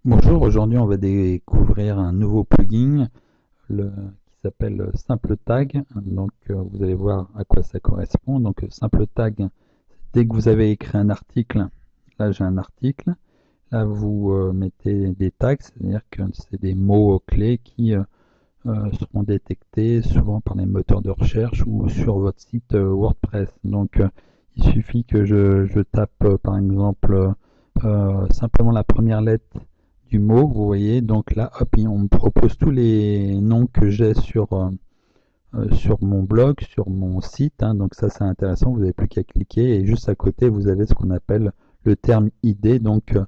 Bonjour, aujourd'hui on va découvrir un nouveau plugin qui s'appelle Simple Tag. Donc vous allez voir à quoi ça correspond. Donc Simple Tag, dès que vous avez écrit un article, là j'ai un article, là vous mettez des tags, c'est-à-dire que c'est des mots-clés qui seront détectés souvent par les moteurs de recherche ou sur votre site WordPress. Donc il suffit que je tape par exemple simplement la première lettre du mot, vous voyez, donc là, hop, on me propose tous les noms que j'ai sur mon blog, sur mon site, hein, donc ça c'est intéressant, vous n'avez plus qu'à cliquer, et juste à côté, vous avez ce qu'on appelle le terme ID, donc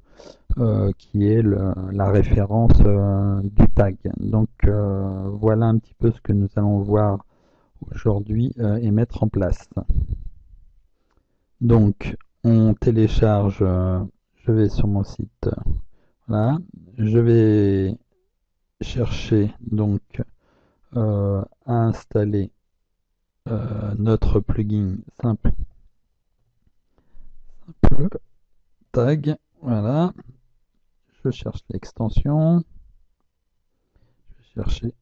qui est la référence du tag. Donc voilà un petit peu ce que nous allons voir aujourd'hui et mettre en place. Donc on télécharge, je vais sur mon site, voilà, je vais chercher donc à installer notre plugin simple tag. Voilà, je cherche l'extension, je vais chercher,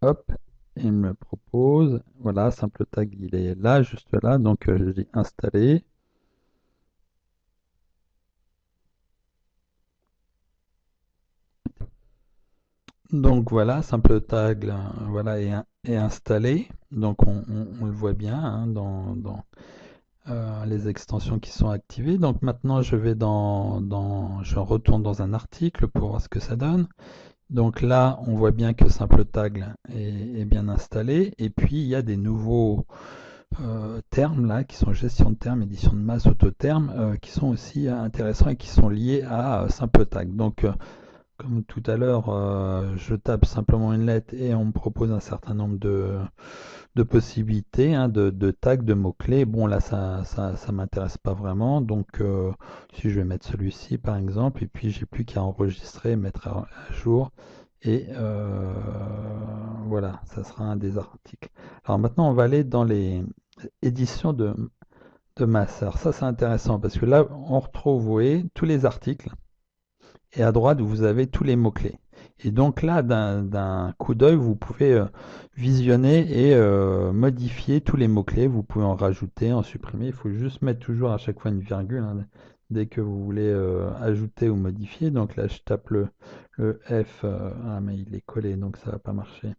hop, et il me propose, voilà, simple tag, il est là, juste là, donc je dis installer. Donc voilà, simple tag, voilà, est installé. Donc on le voit bien hein, dans les extensions qui sont activées. Donc maintenant, je retourne dans un article pour voir ce que ça donne. Donc là, on voit bien que Simple Tag est bien installé. Et puis, il y a des nouveaux termes là, qui sont gestion de termes, édition de masse, autoterme, qui sont aussi intéressants et qui sont liés à Simple Tag. Donc, comme tout à l'heure, je tape simplement une lettre et on me propose un certain nombre de possibilités, hein, de tags, de mots-clés. Bon, là, ça m'intéresse pas vraiment. Donc, si je vais mettre celui-ci, par exemple, et puis j'ai plus qu'à enregistrer, mettre à jour. Et voilà, ça sera un des articles. Alors maintenant, on va aller dans les éditions de masse. Alors ça, c'est intéressant parce que là, on retrouve, vous voyez, tous les articles. Et à droite, vous avez tous les mots-clés. Et donc là, d'un coup d'œil, vous pouvez visionner et modifier tous les mots-clés. Vous pouvez en rajouter, en supprimer. Il faut juste mettre toujours à chaque fois une virgule hein, dès que vous voulez ajouter ou modifier. Donc là, je tape le F. Ah, mais il est collé, donc ça va pas marcher.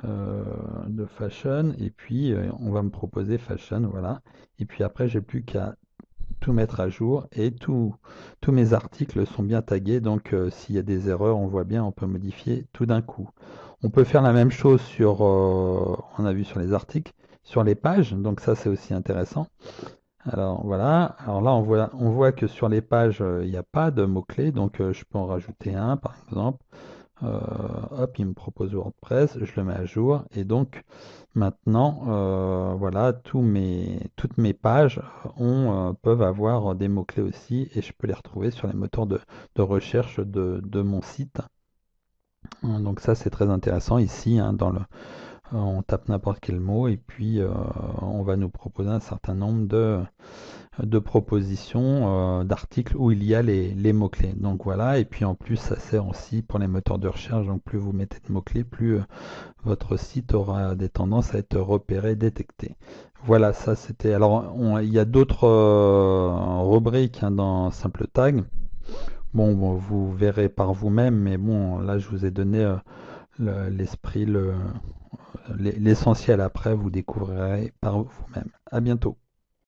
De fashion. Et puis, on va me proposer fashion, voilà. Et puis après, j'ai plus qu'à tout mettre à jour et tous mes articles sont bien tagués. Donc, s'il y a des erreurs, on voit bien, on peut modifier tout d'un coup. On peut faire la même chose sur, on a vu sur les articles, sur les pages. Donc ça, c'est aussi intéressant. Alors voilà. Alors là, on voit que sur les pages, il n'y a pas de mots-clés. Donc, je peux en rajouter un, par exemple. Hop, il me propose WordPress, je le mets à jour et donc maintenant, voilà, toutes mes pages peuvent avoir des mots-clés aussi et je peux les retrouver sur les moteurs de recherche de mon site. Donc ça, c'est très intéressant ici, hein, on tape n'importe quel mot et puis on va nous proposer un certain nombre de propositions d'articles où il y a les mots-clés. Donc voilà, et puis en plus ça sert aussi pour les moteurs de recherche, donc plus vous mettez de mots-clés, plus votre site aura des tendances à être repéré, détecté. Voilà, ça c'était... Alors il y a d'autres rubriques hein, dans Simple Tag. Bon, vous verrez par vous-même, mais bon, là je vous ai donné l'esprit, l'essentiel après, vous découvrirez par vous-même. À bientôt.